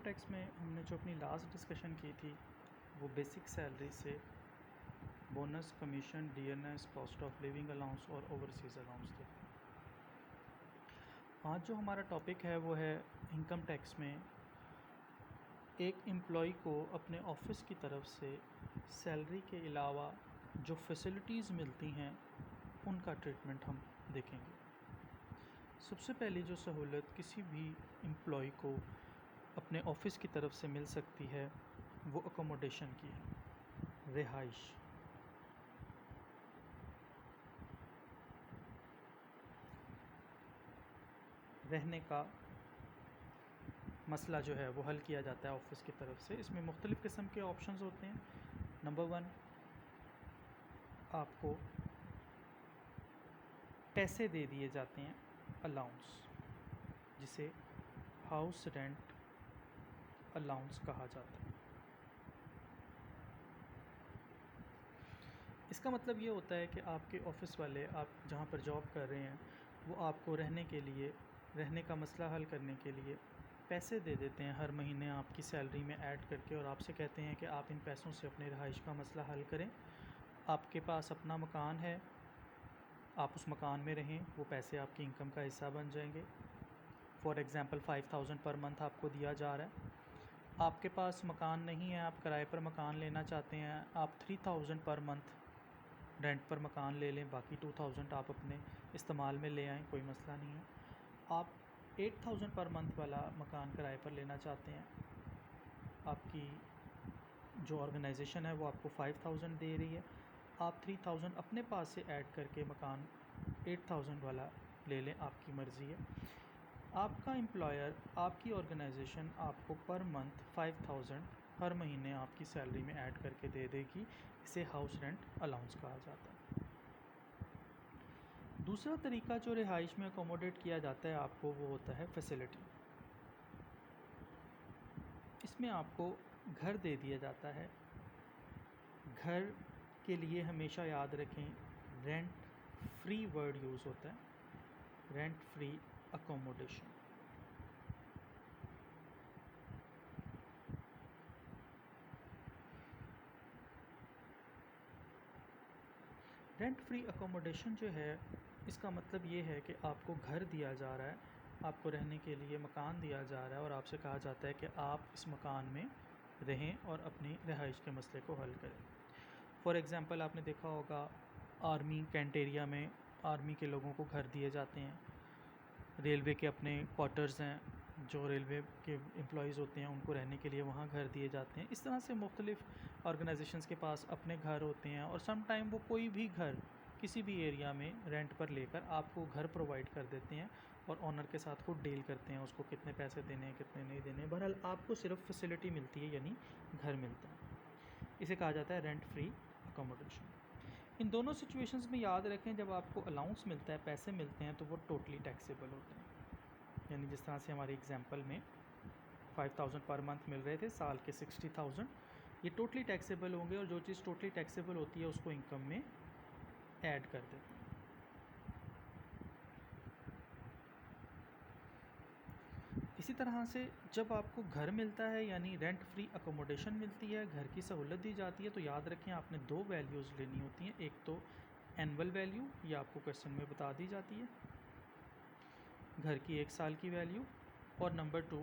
Tax में हमने जो अपनी लास्ट डिस्कशन की थी वो बेसिक सैलरी से bonus, commission, DNS, cost of living allowance और ओवरसीज़ अलाउंस थे। आज जो हमारा टॉपिक है वो है इनकम टैक्स में एक एम्प्लॉय को अपने ऑफिस की तरफ से सैलरी के अलावा जो फैसिलिटीज़ मिलती हैं उनका ट्रीटमेंट हम देखेंगे। सबसे पहली जो सहूलत किसी भी एम्प्लॉय को अपने ऑफिस की तरफ से मिल सकती है वो अकोमोडेशन की है, रिहाइश। रहने का मसला जो है वो हल किया जाता है ऑफिस की तरफ से। इसमें मुख्तलिफ़ किस्म के ऑप्शंस होते हैं। नंबर 1, आपको पैसे दे दिए जाते हैं, अलाउंस, जिसे हाउस रेंट अलाउंस कहा जाता है। इसका मतलब ये होता है कि आपके ऑफ़िस वाले, आप जहाँ पर जॉब कर रहे हैं, वो आपको रहने का मसला हल करने के लिए पैसे दे देते हैं हर महीने आपकी सैलरी में ऐड करके, और आपसे कहते हैं कि आप इन पैसों से अपने रहाइश का मसला हल करें। आपके पास अपना मकान है, आप उस मकान में रहें, वो पैसे आपकी इनकम का हिस्सा बन जाएंगे। फॉर एग्ज़ाम्पल 5000 पर मंथ आपको दिया जा रहा है। आपके पास मकान नहीं है, आप किराए पर मकान लेना चाहते हैं, आप 3000 पर मंथ रेंट पर मकान ले लें, बाकी 2000 आप अपने इस्तेमाल में ले आएँ, कोई मसला नहीं है। आप 8000 पर मंथ वाला मकान किराए पर लेना चाहते हैं, आपकी जो ऑर्गेनाइजेशन है वो आपको 5000 दे रही है, आप 3000 अपने पास से ऐड करके मकान 8000 वाला ले लें, आपकी मर्ज़ी है। आपका एम्प्लॉयर, आपकी ऑर्गेनाइजेशन आपको पर मंथ 5000 हर महीने आपकी सैलरी में ऐड करके दे देगी। इसे हाउस रेंट अलाउंस कहा जाता है। दूसरा तरीका जो रिहाइश में अकोमोडेट किया जाता है आपको, वो होता है फैसिलिटी। इसमें आपको घर दे दिया जाता है। घर के लिए हमेशा याद रखें, रेंट फ्री वर्ड यूज़ होता है, rent free accommodation. Rent free accommodation जो है, इसका मतलब ये है कि आपको घर दिया जा रहा है, आपको रहने के लिए मकान दिया जा रहा है, और आपसे कहा जाता है कि आप इस मकान में रहें और अपनी रिहाइश के मसले को हल करें। फॉर एग्ज़ाम्पल, आपने देखा होगा आर्मी कैंट एरिया में आर्मी के लोगों को घर दिए जाते हैं, रेलवे के अपने क्वार्टर्स हैं, जो रेलवे के एम्प्लॉयज़ होते हैं उनको रहने के लिए वहाँ घर दिए जाते हैं। इस तरह से मुख्तलिफ़ ऑर्गेनाइजेशंस के पास अपने घर होते हैं, और सम टाइम वो कोई भी घर किसी भी एरिया में रेंट पर लेकर आपको घर प्रोवाइड कर देते हैं, और ओनर के साथ खुद डील करते हैं उसको कितने पैसे देने हैं, कितने नहीं देने हैं। बहरहाल आपको सिर्फ फैसिलिटी मिलती है, यानी घर मिलता है। इसे कहा जाता है रेंट फ्री अकोमोडेशन। इन दोनों सिचुएशंस में याद रखें, जब आपको अलाउंस मिलता है, पैसे मिलते हैं, तो वो टोटली टैक्सेबल होते हैं। यानी जिस तरह से हमारे एग्जांपल में 5000 पर मंथ मिल रहे थे, साल के 60000, ये टोटली टैक्सेबल होंगे, और जो चीज़ टोटली टैक्सेबल होती है उसको इनकम में ऐड कर देते हैं। इसी तरह से जब आपको घर मिलता है, यानी रेंट फ्री अकोमोडेशन मिलती है, घर की सहूलत दी जाती है, तो याद रखें आपने दो वैल्यूज़ लेनी होती हैं। एक तो एनुअल वैल्यू, ये आपको क्वेश्चन में बता दी जाती है, घर की 1 साल की वैल्यू, और नंबर 2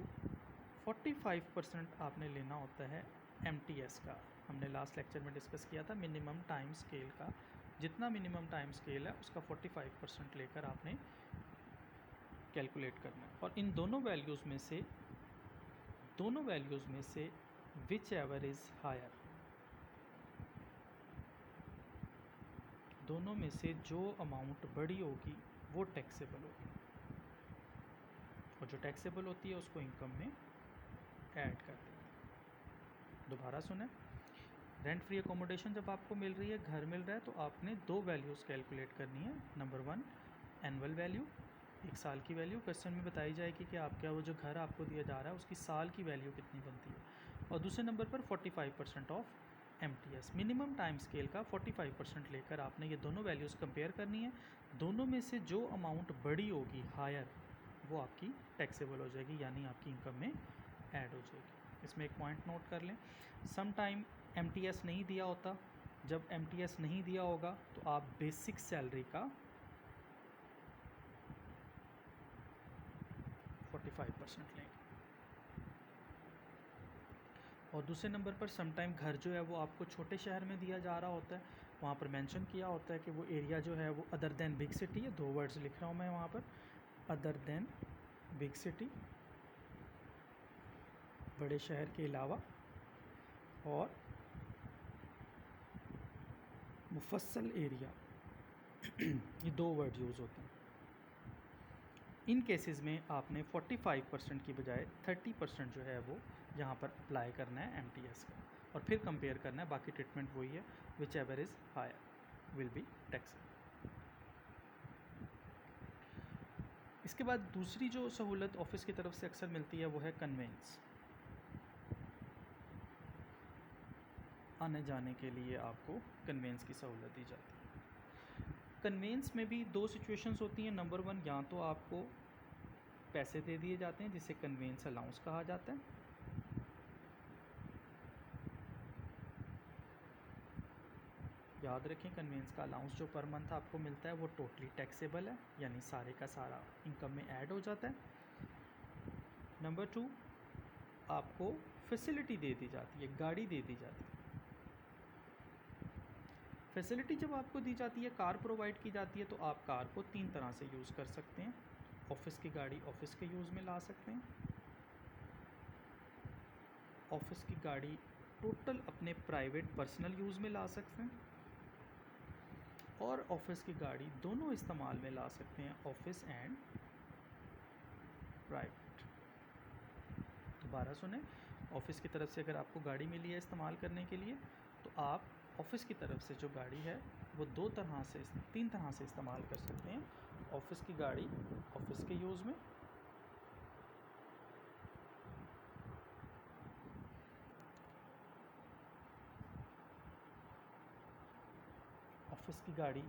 45% आपने लेना होता है MTS का। हमने लास्ट लेक्चर में डिस्कस किया था मिनिमम टाइम स्केल का, जितना मिनिमम टाइम स्केल है उसका 45% लेकर आपने कैलकुलेट करना है। और इन दोनों वैल्यूज़ में से विच एवर इज़ हायर, दोनों में से जो अमाउंट बड़ी होगी वो टैक्सेबल होगी, और जो टैक्सेबल होती है उसको इनकम में ऐड कर देते हैं। दोबारा सुने, रेंट फ्री अकोमोडेशन जब आपको मिल रही है, घर मिल रहा है, तो आपने दो वैल्यूज़ कैलकुलेट करनी है। नंबर 1 एनुअल वैल्यू, 1 साल की वैल्यू क्वेश्चन में बताई जाएगी कि आपका वो जो घर आपको दिया जा रहा है उसकी साल की वैल्यू कितनी बनती है। और दूसरे नंबर पर 45% of MTS, minimum time scale का 45% लेकर आपने ये दोनों वैल्यूज़ कंपेयर करनी है। दोनों में से जो अमाउंट बड़ी होगी, हायर, वो आपकी टैक्सेबल हो जाएगी, यानी आपकी इनकम में ऐड हो जाएगी। इसमें एक पॉइंट नोट कर लें, सम टाइम MTS नहीं दिया होता। जब MTS नहीं दिया होगा तो आप बेसिक सैलरी का 45% लेंगे। और दूसरे नंबर पर समटाइम घर जो है वो आपको छोटे शहर में दिया जा रहा होता है, वहाँ पर मेंशन किया होता है कि वो एरिया जो है वो अदर देन बिग सिटी है। 2 वर्ड्स लिख रहा हूँ मैं वहाँ पर, अदर देन बिग सिटी, बड़े शहर के अलावा, और मुफस्सल एरिया ये 2 वर्ड यूज़ होते हैं। इन केसेस में आपने 45% की बजाय 30% जो है वो यहाँ पर अप्लाई करना है MTS का, और फिर कंपेयर करना है, बाकी ट्रीटमेंट वही है, whichever is higher will be tax. इसके बाद दूसरी जो सहूलत ऑफिस की तरफ से अक्सर मिलती है वो है कन्वेंस। आने जाने के लिए आपको कन्वेंस की सहूलत दी जाती है। कन्वेंस में भी 2 सिचुएशंस होती हैं। नंबर 1, या तो आपको पैसे दे दिए जाते हैं जिसे कन्वेंस अलाउंस कहा जाता है, याद रखें कन्वेंस का अलाउंस जो पर मंथ आपको मिलता है वो टोटली टैक्सेबल है, यानी सारे का सारा इनकम में ऐड हो जाता है। नंबर 2, आपको फैसिलिटी दे दी जाती है, गाड़ी दे दी जाती है। फैसिलिटी जब आपको दी जाती है, कार प्रोवाइड की जाती है, तो आप कार को 3 तरह से यूज़ कर सकते हैं। ऑफिस की गाड़ी ऑफिस के यूज़ में ला सकते हैं, ऑफिस की गाड़ी टोटल अपने प्राइवेट पर्सनल यूज़ में ला सकते हैं, और ऑफिस की गाड़ी दोनों इस्तेमाल में ला सकते हैं, ऑफिस एंड प्राइवेट। दोबारा सुने, ऑफिस की तरफ से अगर आपको गाड़ी मिली है इस्तेमाल करने के लिए, तो आप ऑफिस की तरफ से जो गाड़ी है वो 3 तरह से इस्तेमाल कर सकते हैं। ऑफिस की गाड़ी ऑफिस के यूज़ में, ऑफिस की गाड़ी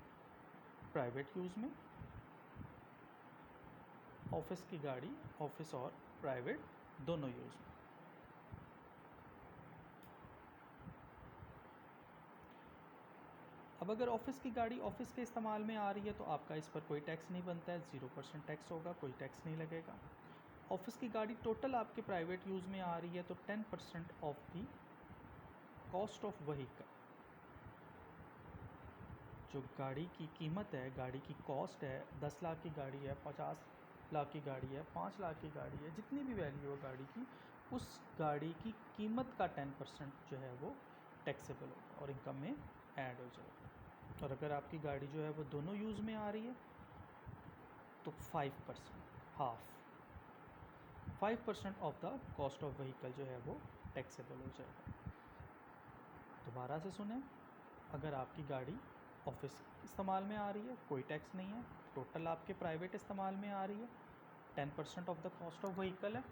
प्राइवेट यूज़ में, ऑफिस की गाड़ी ऑफिस और प्राइवेट दोनों यूज़ में। अब अगर ऑफिस की गाड़ी ऑफिस के इस्तेमाल में आ रही है तो आपका इस पर कोई टैक्स नहीं बनता है, 0% टैक्स होगा, कोई टैक्स नहीं लगेगा। ऑफिस की गाड़ी टोटल आपके प्राइवेट यूज़ में आ रही है तो 10% of the cost of vehicle, जो गाड़ी की कीमत है, गाड़ी की कॉस्ट है, 10 लाख की गाड़ी है, 50 लाख की गाड़ी है, 5 लाख की गाड़ी है, जितनी भी वैल्यू है गाड़ी की, उस गाड़ी की कीमत का 10% जो है वो टैक्सेबल होगा और इनकम में ऐड हो जाएगा। और अगर आपकी गाड़ी जो है वो दोनों यूज़ में आ रही है तो 5% of the cost of vehicle जो है वो टैक्सेबल हो जाएगा। दोबारा से सुने, अगर आपकी गाड़ी ऑफिस इस्तेमाल में आ रही है कोई टैक्स नहीं है, टोटल आपके प्राइवेट इस्तेमाल में आ रही है, 10% of the cost of vehicle है,